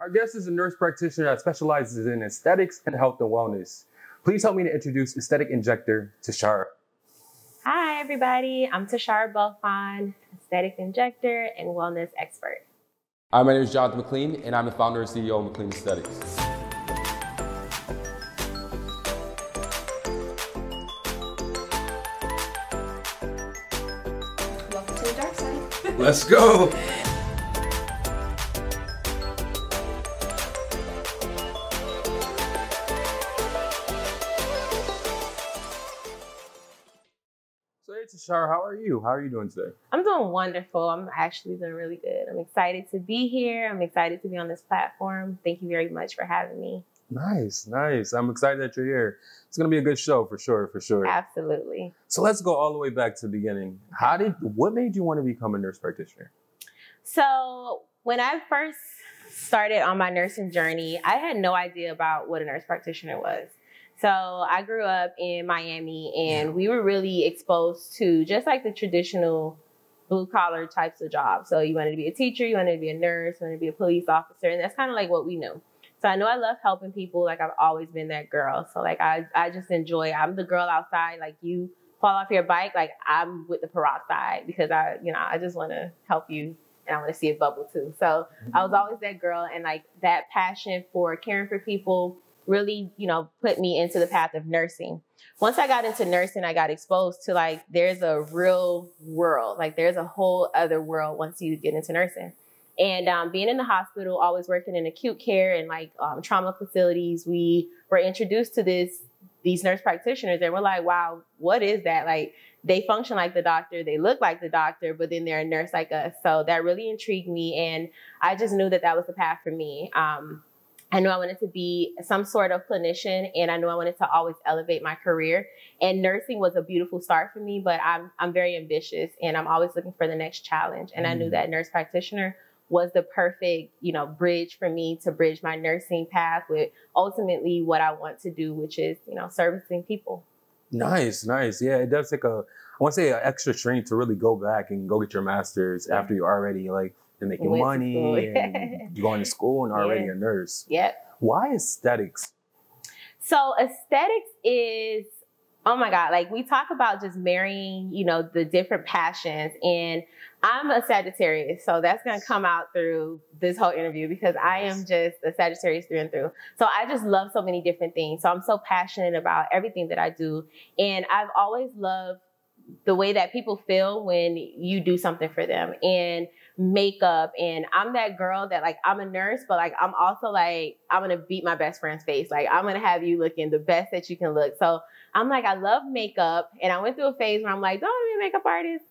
Our guest is a nurse practitioner that specializes in aesthetics and health and wellness. Please help me to introduce aesthetic injector Tysharra. Hi, everybody. I'm Tysharra Belfon, aesthetic injector and wellness expert. Hi, my name is Jonathan McLean, and I'm the founder and CEO of McLean Aesthetics. Welcome to the dark side. Let's go. So hey Tysharra, how are you? How are you doing today? I'm doing wonderful. I'm actually doing really good. I'm excited to be here. I'm excited to be on this platform. Thank you very much for having me. Nice, nice. I'm excited that you're here. It's going to be a good show for sure, for sure. Absolutely. So let's go all the way back to the beginning. What made you want to become a nurse practitioner? So when I first started on my nursing journey, I had no idea about what a nurse practitioner was. So I grew up in Miami and we were really exposed to just like the traditional blue collar types of jobs. So you wanted to be a teacher, you wanted to be a nurse, you wanted to be a police officer. And that's kind of like what we knew. So I know I love helping people. Like I've always been that girl. So like I just enjoy, I'm the girl outside. Like you fall off your bike, like I'm with the peroxide because I just want to help you and I want to see it bubble too. So I was always that girl, and like that passion for caring for people really, put me into the path of nursing. Once I got into nursing, I got exposed to like, there's a real world. Like there's a whole other world once you get into nursing. And being in the hospital, always working in acute care and like trauma facilities, we were introduced to these nurse practitioners and we're like, wow, what is that? Like they function like the doctor, they look like the doctor, but then they're a nurse like us. So that really intrigued me. And I just knew that that was the path for me. I knew I wanted to be some sort of clinician, and I knew I wanted to always elevate my career. And nursing was a beautiful start for me, but I'm very ambitious and I'm always looking for the next challenge. And I knew that nurse practitioner was the perfect, bridge for me to bridge my nursing path with ultimately what I want to do, which is, servicing people. Nice, nice. Yeah, it does take I want to say an extra strength to really go back and go get your master's after you're already like, and making money and going to school and already a nurse. Yep. Why aesthetics? So aesthetics is, oh my God, like we talk about just marrying, the different passions. And I'm a Sagittarius, so that's going to come out through this whole interview because I am just a Sagittarius through and through. So I just love so many different things. So I'm so passionate about everything that I do. And I've always loved the way that people feel when you do something for them, and makeup. And I'm that girl that like, I'm a nurse, but like, I'm also like, I'm going to beat my best friend's face. Like I'm going to have you looking the best that you can look. So I'm like, I love makeup. And I went through a phase where I'm like, don't be a makeup artist.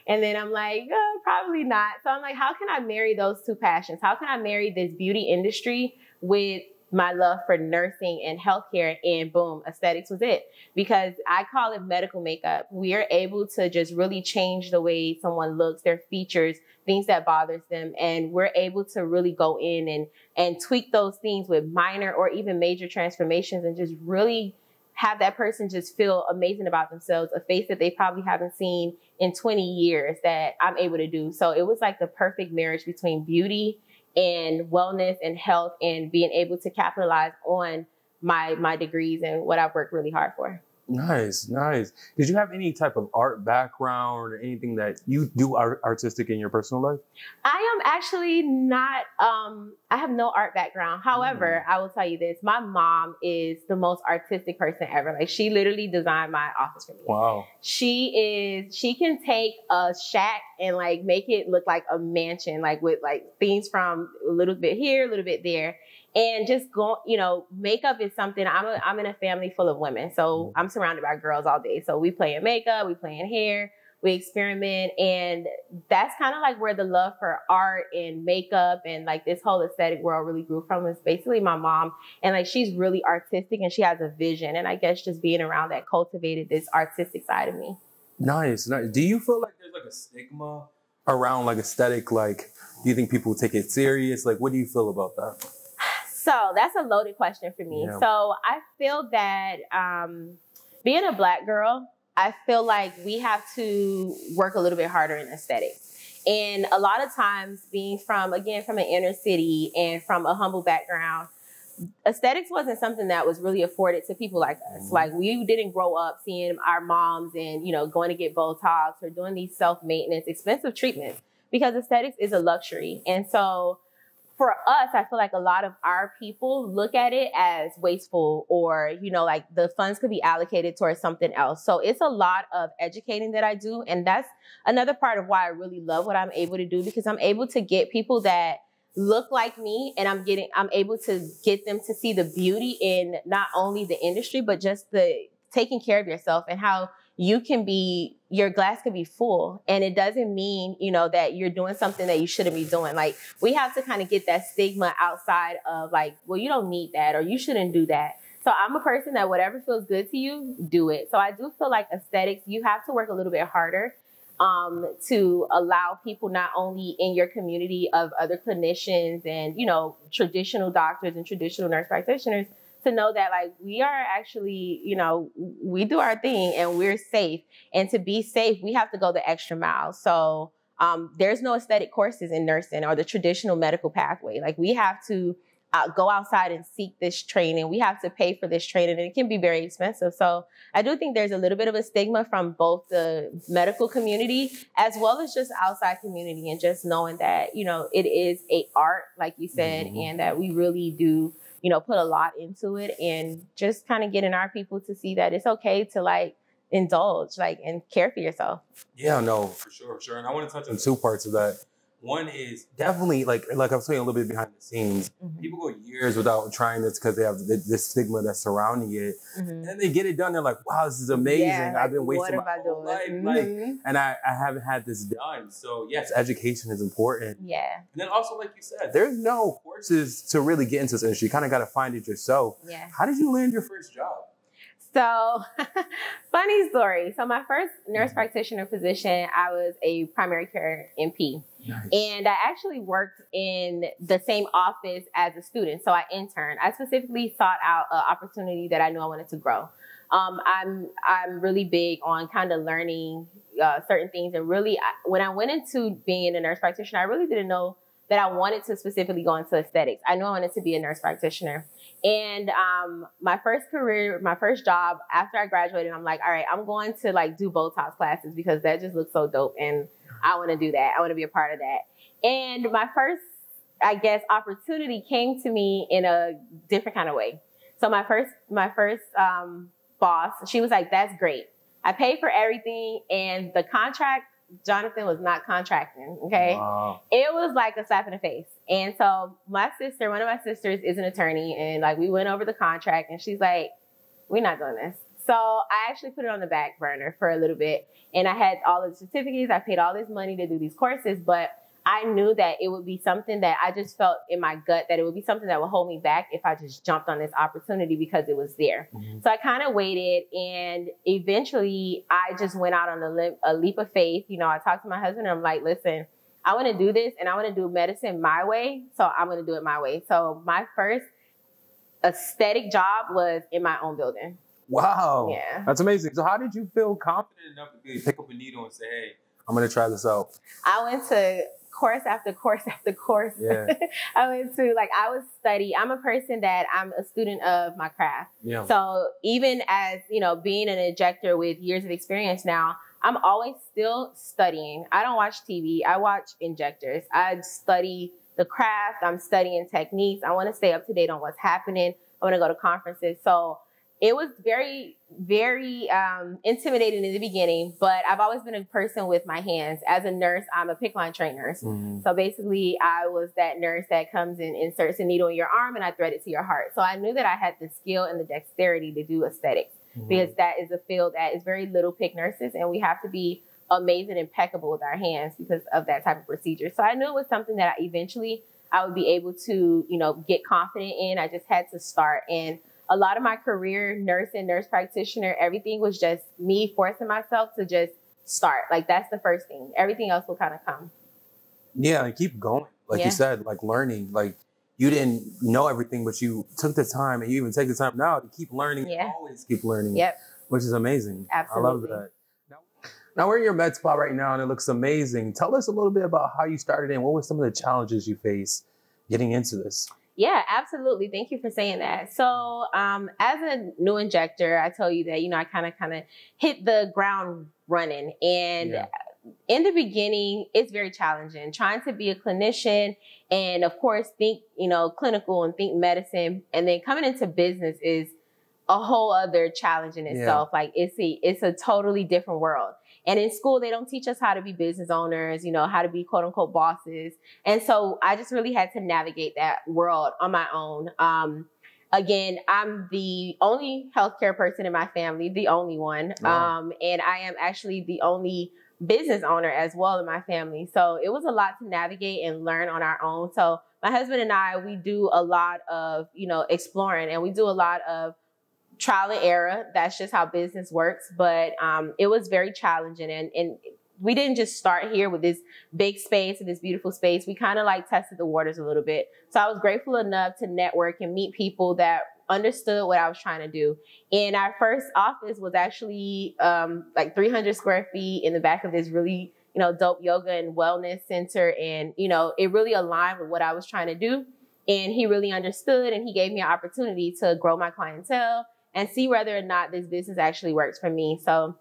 And then I'm like, probably not. So I'm like, how can I marry those two passions? How can I marry this beauty industry with my love for nursing and healthcare? And boom, aesthetics was it. Because I call it medical makeup. We are able to just really change the way someone looks, their features, things that bothers them. And we're able to really go in and tweak those things with minor or even major transformations and just really have that person just feel amazing about themselves, a face that they probably haven't seen in 20 years that I'm able to do. So it was like the perfect marriage between beauty and wellness and health and being able to capitalize on my degrees and what I've worked really hard for. Nice, nice. Did you have any type of art background or anything that you do artistic in your personal life? I am actually not, I have no art background. However, I will tell you this, my mom is the most artistic person ever. Like she literally designed my office for me. Wow. She can take a shack and like make it look like a mansion, like with like things from a little bit here, a little bit there. And just go, makeup is something, I'm in a family full of women. So I'm surrounded by girls all day. So we play in makeup, we play in hair, we experiment. And that's kind of like where the love for art and makeup and like this whole aesthetic world really grew from, is basically my mom. And like, she's really artistic and she has a vision. And I guess just being around that cultivated this artistic side of me. Nice, nice. Do you feel like there's like a stigma around like aesthetic? Like, do you think people take it serious? Like, what do you feel about that? So that's a loaded question for me. Yeah. So I feel that being a Black girl, I feel like we have to work a little bit harder in aesthetics. And a lot of times being from an inner city and from a humble background, aesthetics wasn't something that was really afforded to people like us. Like, we didn't grow up seeing our moms and, going to get Botox or doing these self-maintenance, expensive treatments, because aesthetics is a luxury. And so for us, I feel like a lot of our people look at it as wasteful, or, like the funds could be allocated towards something else. So it's a lot of educating that I do. And that's another part of why I really love what I'm able to do, because I'm able to get people that look like me, and I'm able to get them to see the beauty in not only the industry, but just the taking care of yourself, and how your glass can be full. And it doesn't mean, that you're doing something that you shouldn't be doing. Like, we have to kind of get that stigma outside of like, well, you don't need that, or you shouldn't do that. So I'm a person that whatever feels good to you, do it. So I do feel like aesthetics, you have to work a little bit harder to allow people not only in your community of other clinicians and, traditional doctors and traditional nurse practitioners, to know that like we are actually, we do our thing and we're safe. And to be safe, we have to go the extra mile. So there's no aesthetic courses in nursing or the traditional medical pathway. Like, we have to go outside and seek this training. We have to pay for this training, and it can be very expensive. So I do think there's a little bit of a stigma from both the medical community as well as just outside community, and just knowing that, it is an art, like you said, and that we really do, put a lot into it, and just kind of getting our people to see that it's okay to like indulge, like, and care for yourself. Yeah, no, for sure. And I want to touch on two parts of that. One is definitely like I was saying, a little bit behind the scenes. People go years without trying this because they have this stigma that's surrounding it. And then they get it done. They're like, wow, this is amazing. Yeah, I've been wasting my whole life. And I haven't had this done. So yes, education is important. Yeah. And then also, like you said, there's no courses to really get into this industry. You kind of got to find it yourself. Yeah. How did you land your first job? So, funny story. So my first nurse practitioner position, I was a primary care NP. Nice. And I actually worked in the same office as a student. So I interned. I specifically sought out an opportunity that I knew I wanted to grow. I'm really big on kind of learning certain things. And really, when I went into being a nurse practitioner, I really didn't know that I wanted to specifically go into aesthetics. I knew I wanted to be a nurse practitioner. And my first job after I graduated, I'm like, all right, I'm going to like do Botox classes because that just looks so dope. And I want to do that. I want to be a part of that. And my first, I guess, opportunity came to me in a different kind of way. So my first boss, she was like, that's great. I paid for everything. And the contract, Jonathan was not contracting, okay? Wow. It was like a slap in the face. And so one of my sisters is an attorney, and like we went over the contract, and she's like, we're not doing this. So I actually put it on the back burner for a little bit, and I had all of the certificates. I paid all this money to do these courses, but I knew that it would be something that I just felt in my gut that it would be something that would hold me back if I just jumped on this opportunity because it was there. So I kind of waited, and eventually I just went out on a leap of faith. I talked to my husband, and I'm like, listen, I want to do this, and I want to do medicine my way. So I'm going to do it my way. So my first aesthetic job was in my own building. Wow. Yeah. That's amazing. So how did you feel confident enough to pick up a needle and say, hey, I'm going to try this out? I went to course after course after course. Yeah. I would study. I'm a person that I'm a student of my craft. Yeah. So even as, being an injector with years of experience now, I'm always still studying. I don't watch TV. I watch injectors. I study the craft. I'm studying techniques. I want to stay up to date on what's happening. I want to go to conferences. So it was very, very intimidating in the beginning, but I've always been a person with my hands. As a nurse, I'm a PICC line trained nurse. So basically, I was that nurse that comes and inserts a needle in your arm and I thread it to your heart. So I knew that I had the skill and the dexterity to do aesthetics because that is a field that is very little PICC nurses, and we have to be amazing, impeccable with our hands because of that type of procedure. So I knew it was something that I would be able to, get confident in. I just had to start. And a lot of my career, nurse practitioner, everything was just me forcing myself to just start. Like, that's the first thing. Everything else will kind of come. Yeah, and keep going. Like you said, like learning. Like, you didn't know everything, but you took the time, and you even take the time now to keep learning. Yeah. Always keep learning. Yep. Which is amazing. Absolutely. I love that. Now, Now we're in your med spa right now and it looks amazing. Tell us a little bit about how you started and what were some of the challenges you faced getting into this? Yeah, absolutely. Thank you for saying that. So as a new injector, I tell you that, I kind of hit the ground running. And in the beginning, it's very challenging trying to be a clinician and of course think, clinical and think medicine. And then coming into business is a whole other challenge in itself. Like it's a totally different world. And in school, they don't teach us how to be business owners, how to be quote unquote bosses. And so I just really had to navigate that world on my own. Again, I'm the only healthcare person in my family, the only one. Wow. And I am actually the only business owner as well in my family. So it was a lot to navigate and learn on our own. So my husband and I, we do a lot of, exploring, and we do a lot of trial and error. That's just how business works. But it was very challenging. And we didn't just start here with this big space and this beautiful space. We kind of like tested the waters a little bit. So I was grateful enough to network and meet people that understood what I was trying to do. And our first office was actually like 300 square feet in the back of this really, dope yoga and wellness center. And, it really aligned with what I was trying to do. And he really understood, and he gave me an opportunity to grow my clientele and see whether or not this business actually works for me. So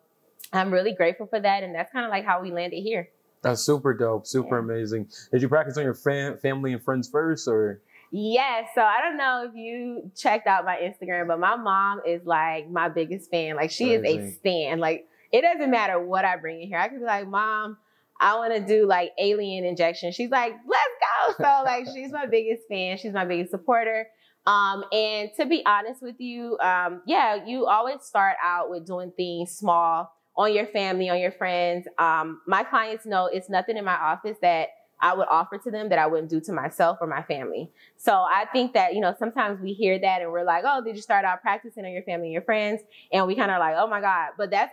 I'm really grateful for that. And that's kind of like how we landed here. That's super dope, super amazing. Did you practice on your family and friends first, or? Yes. So I don't know if you checked out my Instagram, but my mom is like my biggest fan. Like she is a stan. Like it doesn't matter what I bring in here. I could be like, Mom, I want to do like alien injection. She's like, let's go. So like, she's my biggest fan. She's my biggest supporter. And to be honest with you, you always start out with doing things small on your family, on your friends. My clients know it's nothing in my office that I would offer to them that I wouldn't do to myself or my family. So I think that, sometimes we hear that and we're like, oh, did you start out practicing on your family and your friends? And we kind of like, oh my God, but that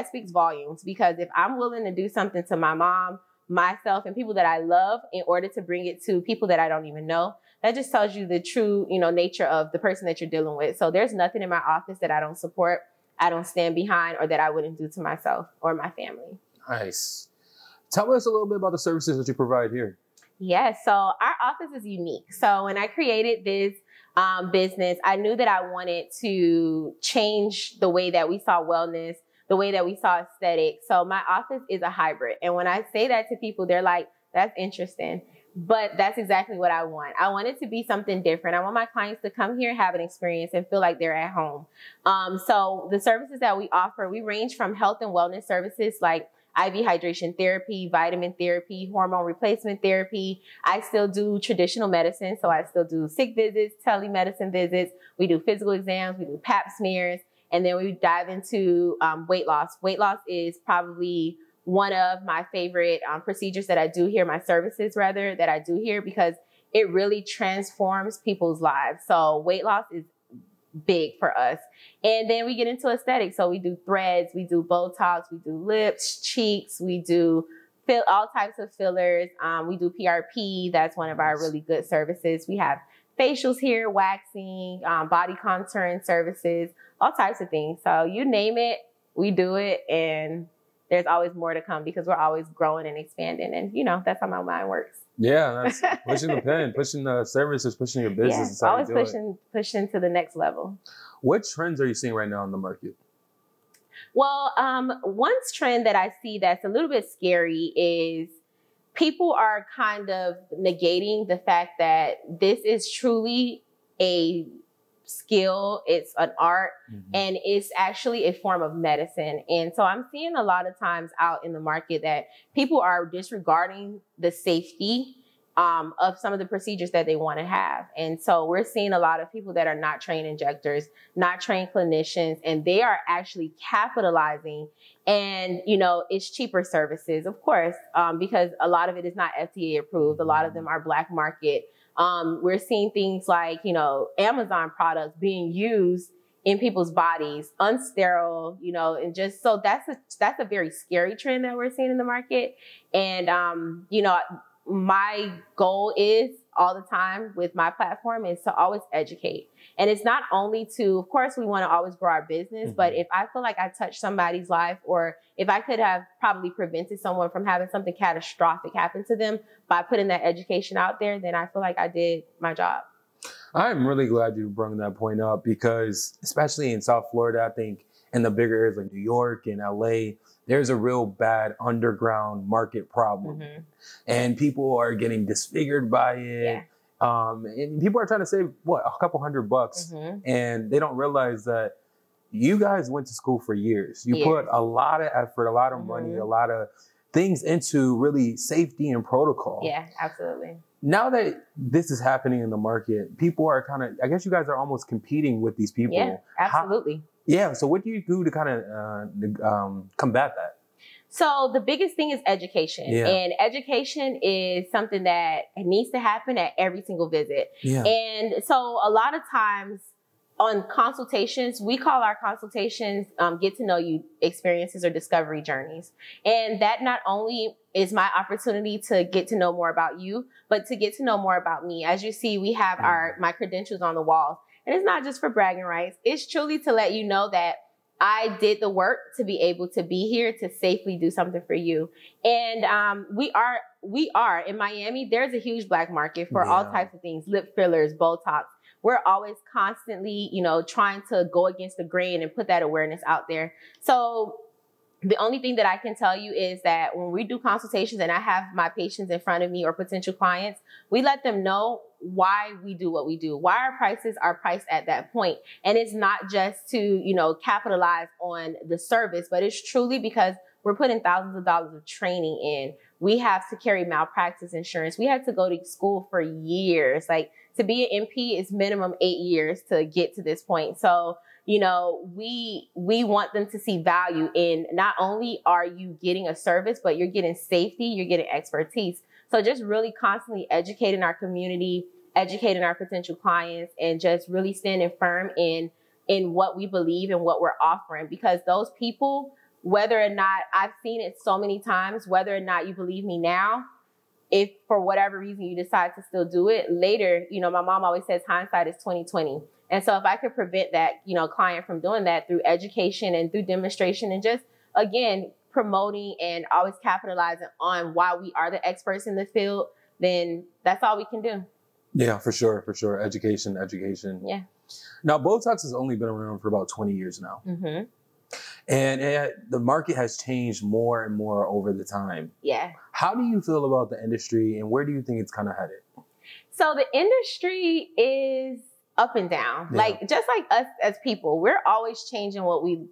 speaks volumes, because if I'm willing to do something to my mom, myself, and people that I love in order to bring it to people that I don't even know, that just tells you the true, nature of the person that you're dealing with. So there's nothing in my office that I don't support, I don't stand behind, or that I wouldn't do to myself or my family. Nice. Tell us a little bit about the services that you provide here. Yes. So our office is unique. So when I created this business, I knew that I wanted to change the way that we saw wellness, the way that we saw aesthetics. So my office is a hybrid. And when I say that to people, they're like, that's interesting. But that's exactly what I want. I want it to be something different. I want my clients to come here, have an experience, and feel like they're at home. So the services that we offer, we range from health and wellness services like IV hydration therapy, vitamin therapy, hormone replacement therapy. I still do traditional medicine. So I still do sick visits, telemedicine visits. We do physical exams. We do pap smears. And then we dive into weight loss. Weight loss is probably one of my favorite procedures that I do here, my services rather, that I do here, because it really transforms people's lives. So weight loss is big for us. And then we get into aesthetics. So we do threads, we do Botox, we do lips, cheeks, we do all types of fillers. We do PRP. That's one of our really good services. We have facials here, waxing, body contouring services, all types of things. So you name it, we do it. And there's always more to come because we're always growing and expanding. And, that's how my mind works. Yeah, that's pushing the pen, pushing the services, pushing your business. Yeah, always pushing to the next level. What trends are you seeing right now in the market? Well, one trend that I see that's a little bit scary is people are kind of negating the fact that this is truly a skill, it's an art, and it's actually a form of medicine. And so I'm seeing a lot of times out in the market that people are disregarding the safety of some of the procedures that they want to have. And so we're seeing a lot of people that are not trained injectors, not trained clinicians, and they are actually capitalizing. And, it's cheaper services, of course, because a lot of it is not FDA approved. A lot of them are black market. We're seeing things like, Amazon products being used in people's bodies, unsterile, and just, so that's a very scary trend that we're seeing in the market. And, my goal is all the time with my platform is to always educate. And it's not only to, of course, we want to always grow our business, but if I feel like I touched somebody's life, or if I could have probably prevented someone from having something catastrophic happen to them by putting that education out there, then I feel like I did my job. I'm really glad you brought that point up, because especially in South Florida, I think in the bigger areas like New York and LA, there's a real bad underground market problem. And people are getting disfigured by it. And people are trying to save, what, a couple $100. And they don't realize that you guys went to school for years. You put a lot of effort, a lot of money, a lot of things into really safety and protocol. Yeah, absolutely. Now that this is happening in the market, people are kind of, I guess you guys are almost competing with these people. Yeah, absolutely. So what do you do to kind of combat that? So the biggest thing is education. And education is something that needs to happen at every single visit. And so a lot of times on consultations, we call our consultations get to know you experiences or discovery journeys. And that not only is my opportunity to get to know more about you, but to get to know more about me. As you see, we have my credentials on the walls. And it's not just for bragging rights. It's truly to let you know that I did the work to be able to be here to safely do something for you. And we are in Miami. There's a huge Black market for all types of things, lip fillers, Botox. We're always constantly, trying to go against the grain and put that awareness out there. So the only thing that I can tell you is that when we do consultations and I have my patients in front of me or potential clients, we let them know why we do what we do, why our prices are priced at that point. And it's not just to, capitalize on the service, but it's truly because we're putting thousands of dollars of training in. We have to carry malpractice insurance. We had to go to school for years. Like, to be an NP is minimum 8 years to get to this point. So, we want them to see value in not only are you getting a service, but you're getting safety, you're getting expertise. So just really constantly educating our community, educating our potential clients, and just really standing firm in what we believe and what we're offering. Because those people, whether or not, I've seen it so many times, whether or not you believe me now, if for whatever reason you decide to still do it later, my mom always says hindsight is 20/20. And so if I could prevent that, client from doing that through education and through demonstration and just, again, promoting and always capitalizing on why we are the experts in the field, then that's all we can do. Yeah, for sure. Education. Yeah. Now, Botox has only been around for about 20 years now. And the market has changed more and more over the time. Yeah. How do you feel about the industry, and where do you think it's kind of headed? So the industry is up and down. Like, just like us as people, we're always changing what we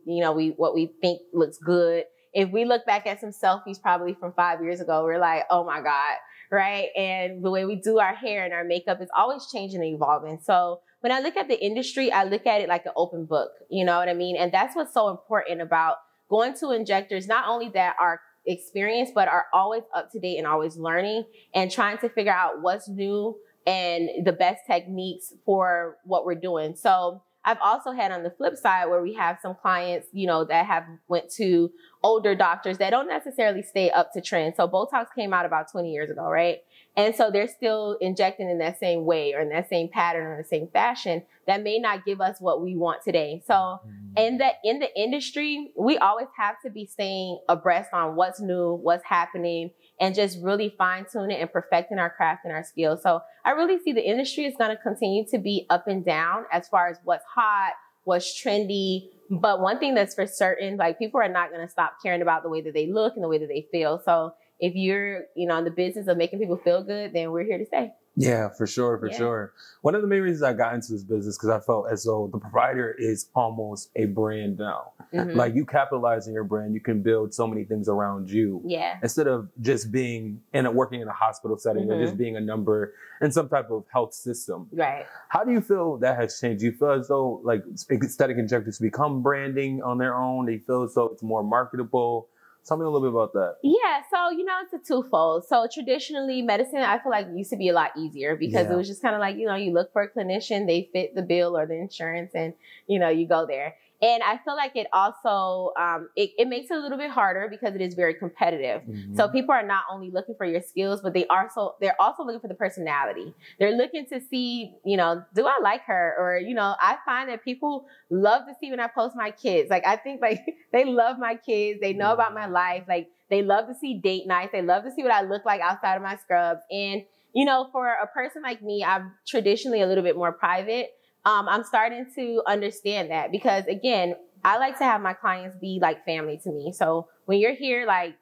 think looks good. If we look back at some selfies probably from 5 years ago, we're like, oh my God, right? And the way we do our hair and our makeup is always changing and evolving. So when I look at the industry, I look at it like an open book, you know what I mean? And that's what's so important about going to injectors, not only that are experienced, but are always up to date and always learning and trying to figure out what's new and the best techniques for what we're doing. So I've also had on the flip side where we have some clients, that have went to older doctors that don't necessarily stay up to trend. So Botox came out about 20 years ago, right? And so they're still injecting in that same way or in that same pattern or the same fashion that may not give us what we want today. So in the industry, we always have to be staying abreast on what's new, what's happening, and just really fine tuning and perfecting our craft and our skills. So I really see the industry is going to continue to be up and down as far as what's hot, what's trendy. But one thing that's for certain, like, people are not going to stop caring about the way that they look and the way that they feel. So if you're, in the business of making people feel good, then we're here to stay. Yeah, for sure. One of the main reasons I got into this business, because I felt as though the provider is almost a brand now. Like, you capitalize on your brand, you can build so many things around you. Yeah. Instead of just being working in a hospital setting or just being a number in some type of health system. Right. How do you feel that has changed? Do you feel as though, like, aesthetic injectors become branding on their own? Do you feel as though it's more marketable? Tell me a little bit about that. Yeah, so, it's a twofold. So traditionally, medicine, I feel like used to be a lot easier because it was just kind of like, you look for a clinician, they fit the bill or the insurance, and, you go there. And I feel like it also, it makes it a little bit harder because it is very competitive. So people are not only looking for your skills, but they're also looking for the personality. They're looking to see, you know, do I like her? Or, you know, I find that people love to see when I post my kids. Like, I think like they love my kids. They know about my life. Like, they love to see date nights. They love to see what I look like outside of my scrubs. And, you know, for a person like me, I'm traditionally a little bit more private. I'm starting to understand that because, again, I like to have my clients be like family to me. So when you're here, like,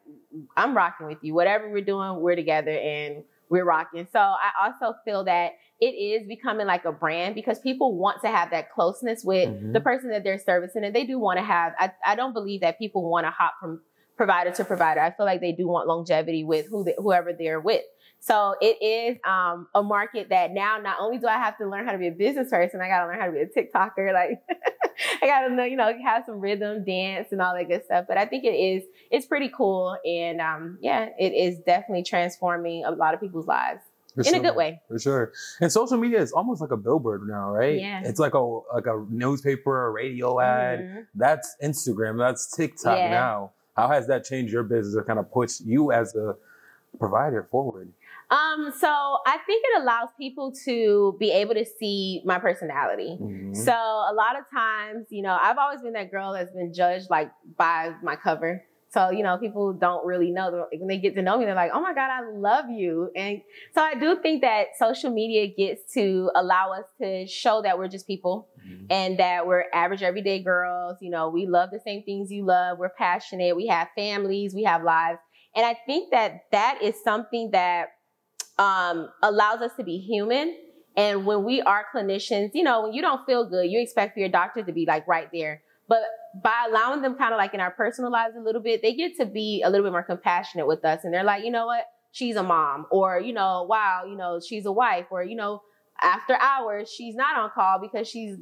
I'm rocking with you. Whatever we're doing, we're together and we're rocking. So I also feel that it is becoming like a brand because people want to have that closeness with the person that they're servicing. And they do want to have, I don't believe that people want to hop from provider to provider. I feel like they do want longevity with whoever they're with. So it is a market that now not only do I have to learn how to be a business person, I got to learn how to be a TikToker. Like I got to know, you know, have some rhythm, dance and all that good stuff. But I think it's pretty cool. And yeah, it is definitely transforming a lot of people's lives. In a good way. For sure. And social media is almost like a billboard now, right? Yeah. It's like a newspaper, a radio ad. That's Instagram. That's TikTok now. How has that changed your business or kind of pushed you as a provider forward? So I think it allows people to be able to see my personality. So a lot of times, you know, I've always been that girl that's been judged like by my cover. So, you know, people don't really know. When they get to know me, they're like, oh my God, I love you. And so I do think that social media gets to allow us to show that we're just people and that we're average, everyday girls. You know, we love the same things you love. We're passionate. We have families. We have lives. And I think that that is something that allows us to be human. And when we are clinicians, you know, when you don't feel good, you expect for your doctor to be like right there. But by allowing them kind of like in our personal lives a little bit, they get to be a little bit more compassionate with us. And they're like, you know what, she's a mom, or, you know, wow, you know, she's a wife, or, you know, after hours, she's not on call because she's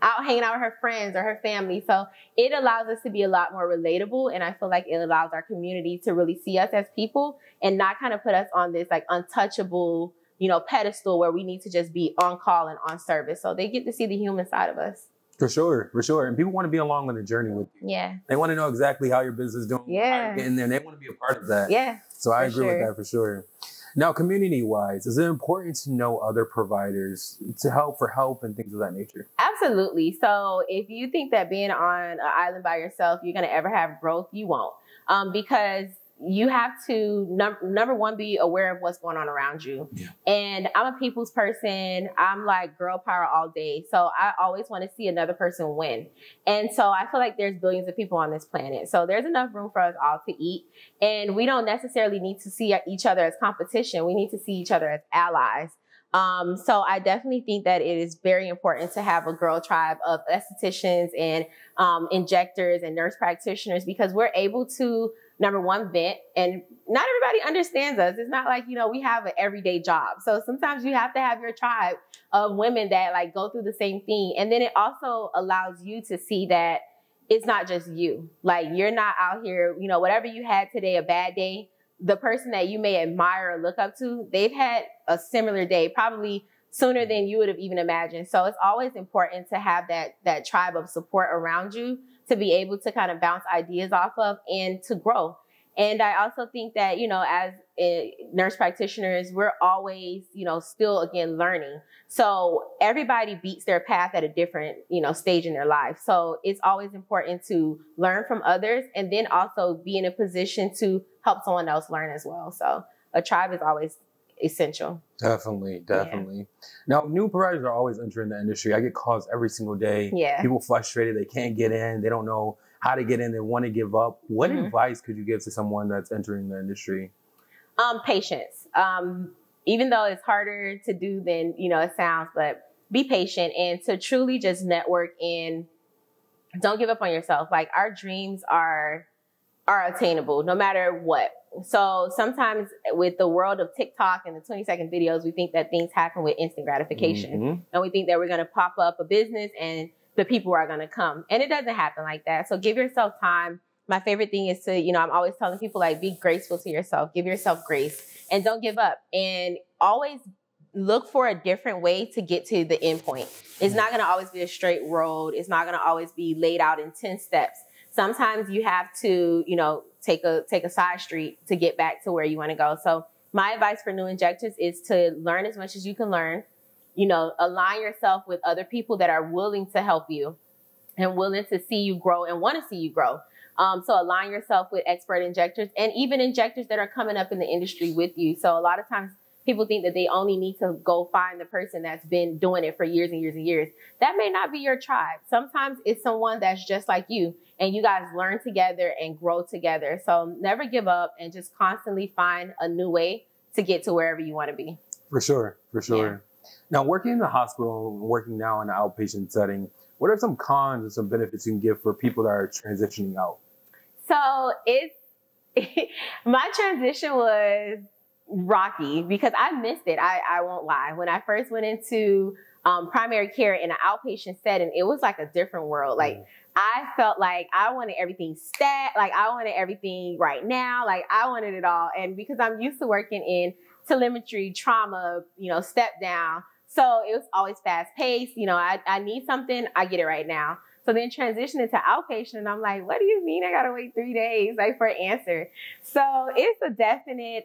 out hanging out with her friends or her family. So it allows us to be a lot more relatable. And I feel like it allows our community to really see us as people and not kind of put us on this like untouchable, you know, pedestal where we need to just be on call and on service. So they get to see the human side of us. For sure, for sure. And people want to be along on the journey with you. Yeah. They want to know exactly how your business is doing. Yeah. And then they want to be a part of that. Yeah. So I agree with that for sure. Now, community-wise, is it important to know other providers to help and things of that nature? Absolutely. So if you think that being on an island by yourself, you're going to ever have growth, you won't. Because you have to, number one, be aware of what's going on around you. Yeah. And I'm a people's person. I'm like girl power all day. So I always want to see another person win. And so I feel like there's billions of people on this planet. So there's enough room for us all to eat. And we don't necessarily need to see each other as competition. We need to see each other as allies. So I definitely think that it is very important to have a girl tribe of estheticians and injectors and nurse practitioners because we're able to, number one, vent. And not everybody understands us. It's not like, you know, we have an everyday job. So sometimes you have to have your tribe of women that like go through the same thing. And then it also allows you to see that it's not just you. Like you're not out here, you know, whatever you had today, a bad day, the person that you may admire or look up to, they've had a similar day, probably sooner than you would have even imagined. So it's always important to have that tribe of support around you to be able to kind of bounce ideas off of and to grow. And I also think that, you know, as nurse practitioners, we're always, you know, still, again, learning. So everybody beats their path at a different, you know, stage in their life. So it's always important to learn from others and then also be in a position to help someone else learn as well. So a tribe is always essential. Definitely. Yeah. Now, new providers are always entering the industry. I get calls every single day. Yeah. People frustrated. They can't get in. They don't know how to get in. They want to give up. What advice could you give to someone that's entering the industry? Patience. Even though it's harder to do than, you know, it sounds, but be patient and to truly just network and don't give up on yourself. Like our dreams are attainable no matter what. So sometimes with the world of TikTok and the 20-second videos, we think that things happen with instant gratification. And we think that we're going to pop up a business and the people are going to come. And it doesn't happen like that. So give yourself time. My favorite thing is to, you know, I'm always telling people like, be graceful to yourself, give yourself grace and don't give up. And always look for a different way to get to the end point. It's not going to always be a straight road. It's not going to always be laid out in 10 steps. Sometimes you have to, you know, take a side street to get back to where you want to go. So my advice for new injectors is to learn as much as you can learn, you know, align yourself with other people that are willing to help you and willing to see you grow and want to see you grow. So align yourself with expert injectors and even injectors that are coming up in the industry with you. So a lot of times people think that they only need to go find the person that's been doing it for years and years and years. That may not be your tribe. Sometimes it's someone that's just like you and you guys learn together and grow together. So never give up and just constantly find a new way to get to wherever you want to be. For sure, for sure. Yeah. Now, working in the hospital, working now in an outpatient setting, what are some cons and some benefits you can give for people that are transitioning out? So my transition was rocky because I missed it. I won't lie. When I first went into primary care in an outpatient setting, it was like a different world. Like I felt like I wanted everything stat, like I wanted everything right now, like I wanted it all. And because I'm used to working in telemetry, trauma, you know, step down. So it was always fast paced. You know, I need something, I get it right now. So then transition into outpatient, and I'm like, what do you mean I gotta wait 3 days like for an answer? So it's a definite,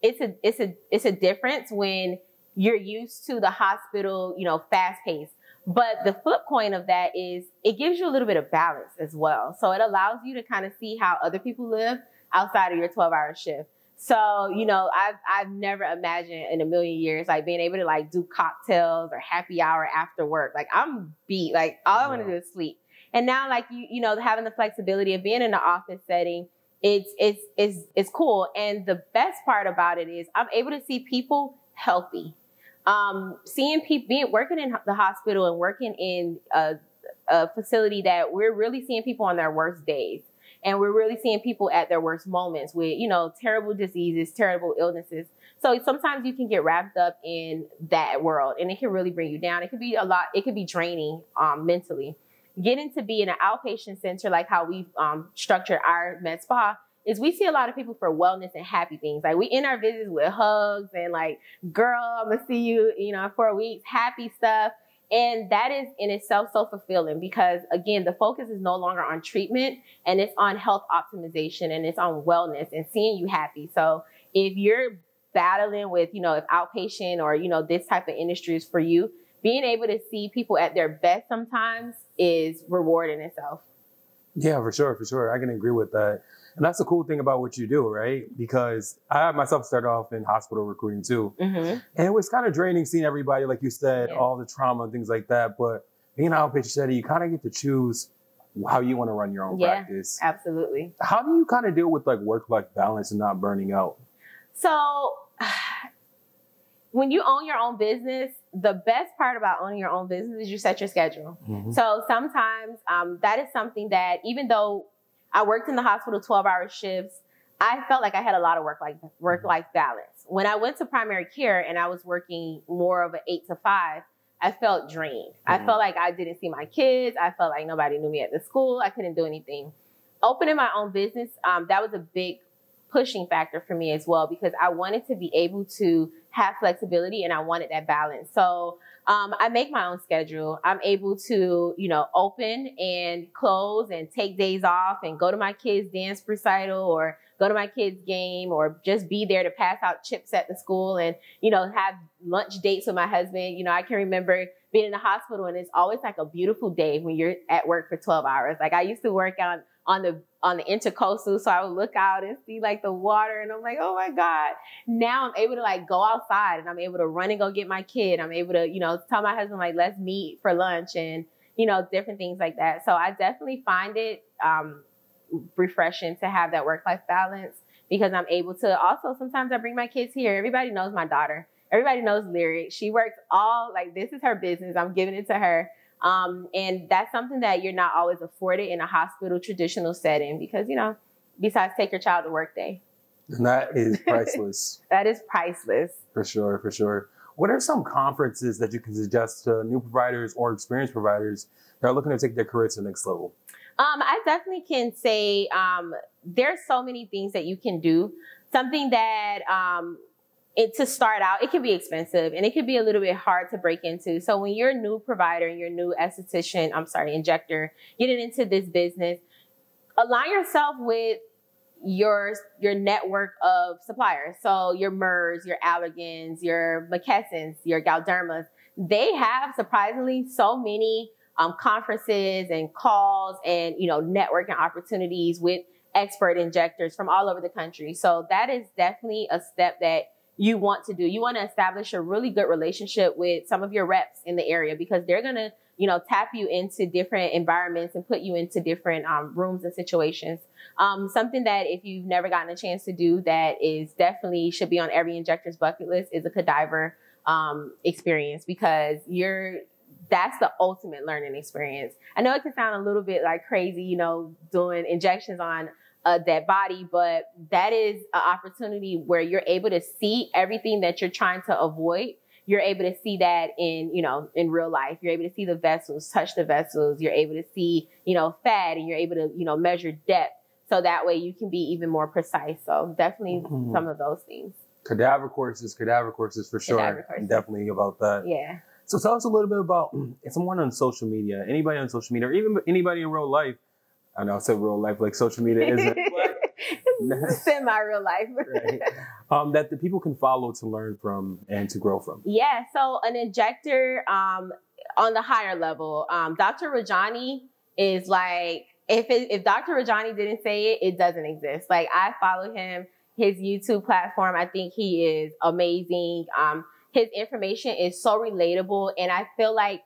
it's a difference when you're used to the hospital, you know, fast paced. But the flip coin of that is it gives you a little bit of balance as well. So it allows you to kind of see how other people live outside of your 12-hour shift. So, you know, I've never imagined in a million years, like being able to like do cocktails or happy hour after work. Like I'm beat, like all I want to do is sleep. And now like, you know, having the flexibility of being in the office setting, it's cool. And the best part about it is I'm able to see people healthy. Seeing people working in the hospital and working in a facility that we're really seeing people on their worst days. And we're really seeing people at their worst moments with, you know, terrible diseases, terrible illnesses. So sometimes you can get wrapped up in that world and it can really bring you down. It could be a lot. It could be draining mentally. Getting to be in an outpatient center, like how we've structured our med spa, is we see a lot of people for wellness and happy things. Like we end our visits with hugs and like, girl, I'm gonna see you, you know, in 4 weeks, happy stuff. And that is in itself so fulfilling because, again, the focus is no longer on treatment and it's on health optimization and it's on wellness and seeing you happy. So if you're battling with, you know, if outpatient or, you know, this type of industry is for you, being able to see people at their best sometimes is rewarding itself. Yeah, for sure, for sure. I can agree with that. And that's the cool thing about what you do, right? Because I myself started off in hospital recruiting too. And it was kind of draining seeing everybody, like you said, all the trauma and things like that. But being an outpatient setting, you kind of get to choose how you want to run your own practice. Absolutely. How do you kind of deal with like work-life balance and not burning out? So when you own your own business, the best part about owning your own business is you set your schedule. So sometimes that is something that even though I worked in the hospital 12-hour shifts, I felt like I had a lot of work-life balance. When I went to primary care and I was working more of an 8 to 5, I felt drained. I felt like I didn't see my kids. I felt like nobody knew me at the school. I couldn't do anything. Opening my own business, that was a big pushing factor for me as well because I wanted to be able to have flexibility and I wanted that balance. So I make my own schedule. I'm able to, you know, open and close and take days off and go to my kids' dance recital or go to my kids' game or just be there to pass out chips at the school and, you know, have lunch dates with my husband. You know, I can remember being in the hospital and it's always like a beautiful day when you're at work for 12 hours. Like I used to work on the intercoastal, so I would look out and see like the water and I'm like, oh my God. Now I'm able to like go outside and I'm able to run and go get my kid. I'm able to, you know, tell my husband like, let's meet for lunch and, you know, different things like that. So I definitely find it refreshing to have that work-life balance because I'm able to also, sometimes I bring my kids here. Everybody knows my daughter. Everybody knows Lyric. She works this is her business. I'm giving it to her. And that's something that you're not always afforded in a hospital traditional setting because, you know, besides take your child to work day. And that is priceless. That is priceless. For sure, for sure. What are some conferences that you can suggest to new providers or experienced providers that are looking to take their career to the next level? I definitely can say there's so many things that you can do. Something that to start out, it can be expensive and it can be a little bit hard to break into. So when you're a new provider and you're a new injector, getting into this business, align yourself with your network of suppliers. So your Mers, your Allergans, your McKessons, your Galdermas, they have surprisingly so many conferences and calls and, networking opportunities with expert injectors from all over the country. So that is definitely a step that you want to do. You want to establish a really good relationship with some of your reps in the area, because they're going to, tap you into different environments and put you into different rooms and situations. Something that if you've never gotten a chance to do that is definitely should be on every injector's bucket list is a cadaver experience, because that's the ultimate learning experience. I know it can sound a little bit like crazy, doing injections on a dead body, but that is an opportunity where you're able to see everything that you're trying to avoid. You're able to see that in real life. You're able to see the vessels, touch the vessels. You're able to see, fat, and you're able to, measure depth. So that way you can be even more precise. So definitely some of those things. Cadaver courses for sure. Definitely about that. Yeah. So tell us a little bit about someone on social media, anybody on social media, or even anybody in real life. I know I said real life, like social media isn't. Semi-real life. Right. That the people can follow to learn from and to grow from. Yeah. So an injector on the higher level, Dr. Rajani is like, if Dr. Rajani didn't say it, it doesn't exist. Like, I follow him, his YouTube platform. I think he is amazing. His information is so relatable. And I feel like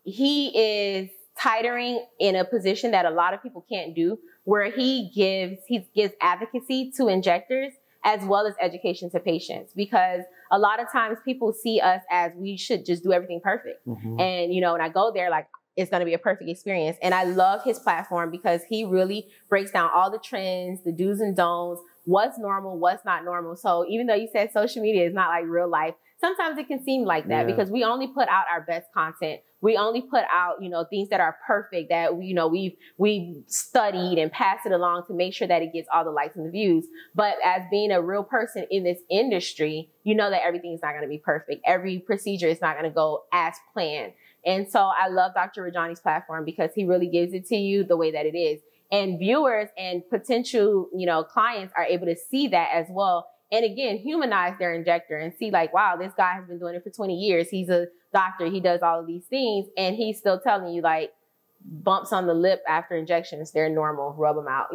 he is titering in a position that a lot of people can't do, where he gives advocacy to injectors as well as education to patients, because a lot of times people see us as we should just do everything perfect. And, when I go there, like, it's going to be a perfect experience. And I love his platform because he really breaks down all the trends, the do's and don'ts, what's normal, what's not normal. So even though you said social media is not like real life, sometimes it can seem like that because we only put out our best content. We only put out, things that are perfect, that we've studied and passed it along to make sure that it gets all the likes and the views. But as being a real person in this industry, you know that everything is not going to be perfect. Every procedure is not going to go as planned. And so I love Dr. Rajani's platform because he really gives it to you the way that it is. And viewers and potential, clients are able to see that as well. And again, humanize their injector and see like, wow, this guy has been doing it for 20 years. He's a doctor. He does all of these things. And he's still telling you like bumps on the lip after injections, they're normal, rub them out,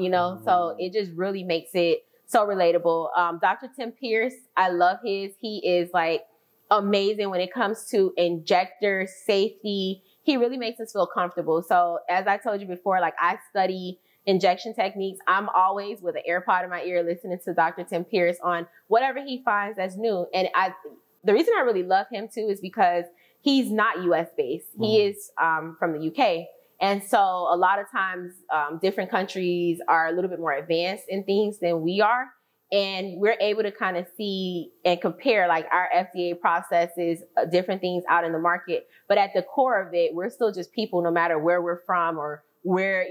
So it just really makes it so relatable. Dr. Tim Pierce, I love his. He is like amazing when it comes to injector safety. He really makes us feel comfortable. So as I told you before, like I study injection techniques. I'm always with an AirPod in my ear listening to Dr. Tim Pierce on whatever he finds that's new. And the reason I really love him too is because he's not US based. He is from the UK. And so a lot of times different countries are a little bit more advanced in things than we are. And we're able to kind of see and compare like our FDA processes, different things out in the market. But at the core of it, we're still just people, no matter where we're from or where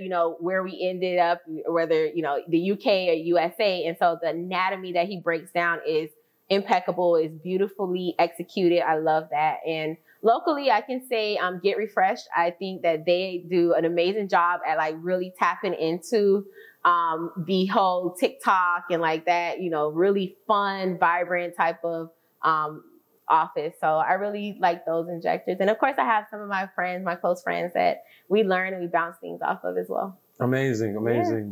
we ended up, whether, the UK or USA. And so the anatomy that he breaks down is impeccable, is beautifully executed. I love that. And locally, I can say Get Refreshed. I think that they do an amazing job at like really tapping into the whole TikTok and like that, really fun, vibrant type of office. So I really like those injectors. And of course, I have some of my friends, my close friends that we learn and we bounce things off of as well. Amazing. Yeah.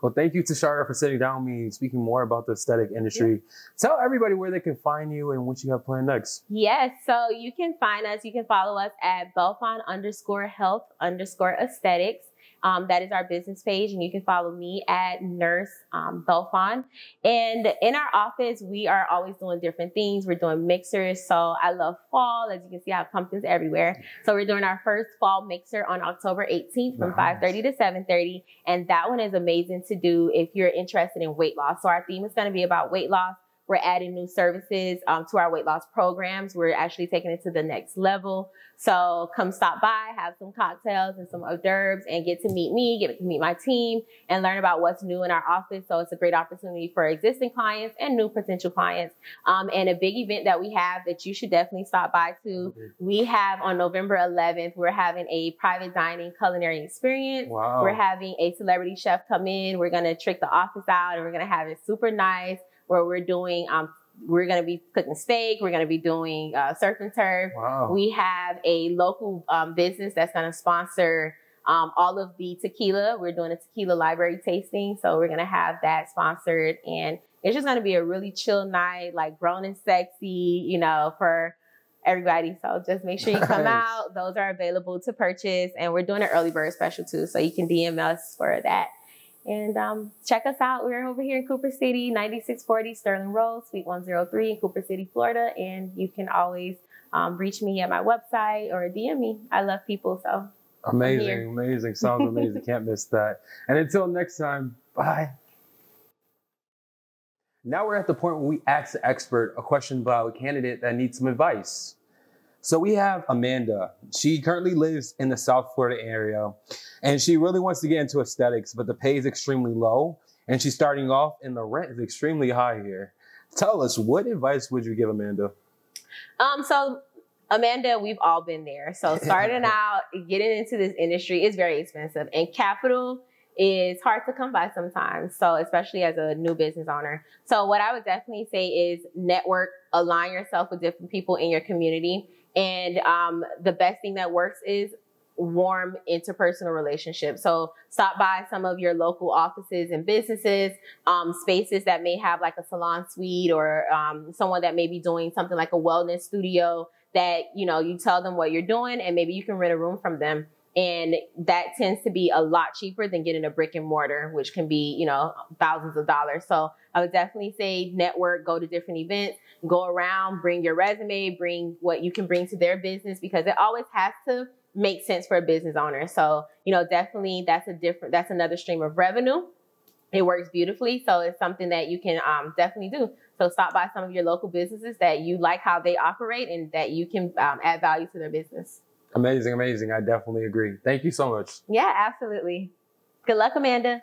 Well, thank you, Tysharra, for sitting down with me, speaking more about the aesthetic industry. Yeah. Tell everybody where they can find you and what you have planned next. Yes. So you can find us. You can follow us at Belfon _Health _Aesthetics. That is our business page, and you can follow me at Nurse Belfon. And in our office, we are always doing different things. We're doing mixers. So I love fall. As you can see, I have pumpkins everywhere. So we're doing our first fall mixer on October 18th from 5:30 to 7:30. And that one is amazing to do if you're interested in weight loss. So our theme is going to be about weight loss, We're adding new services to our weight loss programs. We're actually taking it to the next level. So come stop by, have some cocktails and some hors d'oeuvres, and get to meet me, get to meet my team, and learn about what's new in our office. So it's a great opportunity for existing clients and new potential clients. And a big event that we have that you should definitely stop by to, we have on November 11th, we're having a private dining culinary experience. Wow. We're having a celebrity chef come in. We're going to trick the office out, and we're going to have it super nice, where we're doing, we're going to be cooking steak. We're going to be doing surf and turf. Wow. We have a local business that's going to sponsor all of the tequila. We're doing a tequila library tasting. So we're going to have that sponsored. And it's just going to be a really chill night, like grown and sexy, you know, for everybody. So just make sure you come out. Those are available to purchase. And we're doing an early bird special too. So you can DM us for that. And check us out. We're over here in Cooper City, 9640 Sterling Road, Suite 103 in Cooper City, Florida. And you can always reach me at my website or DM me. I love people, so amazing, amazing. Sounds amazing. Can't miss that. And until next time, bye. Now we're at the point where we ask the expert a question about a candidate that needs some advice. So we have Amanda. She currently lives in the South Florida area, and she really wants to get into aesthetics, but the pay is extremely low, and she's starting off, and the rent is extremely high here. Tell us, what advice would you give Amanda? So Amanda, we've all been there. So starting out, getting into this industry is very expensive, and capital is hard to come by sometimes. So especially as a new business owner. So what I would definitely say is network, align yourself with different people in your community. And the best thing that works is warm interpersonal relationships. So stop by some of your local offices and businesses, spaces that may have like a salon suite, or someone that may be doing something like a wellness studio, that, you know, you tell them what you're doing and maybe you can rent a room from them. And that tends to be a lot cheaper than getting a brick and mortar, which can be, you know, thousands of dollars. So I would definitely say network, go to different events, go around, bring your resume, bring what you can bring to their business, because it always has to make sense for a business owner. So, you know, definitely that's another stream of revenue. It works beautifully. So it's something that you can definitely do. So stop by some of your local businesses that you like how they operate and that you can add value to their business. Amazing, amazing. I definitely agree. Thank you so much. Yeah, absolutely. Good luck, Amanda.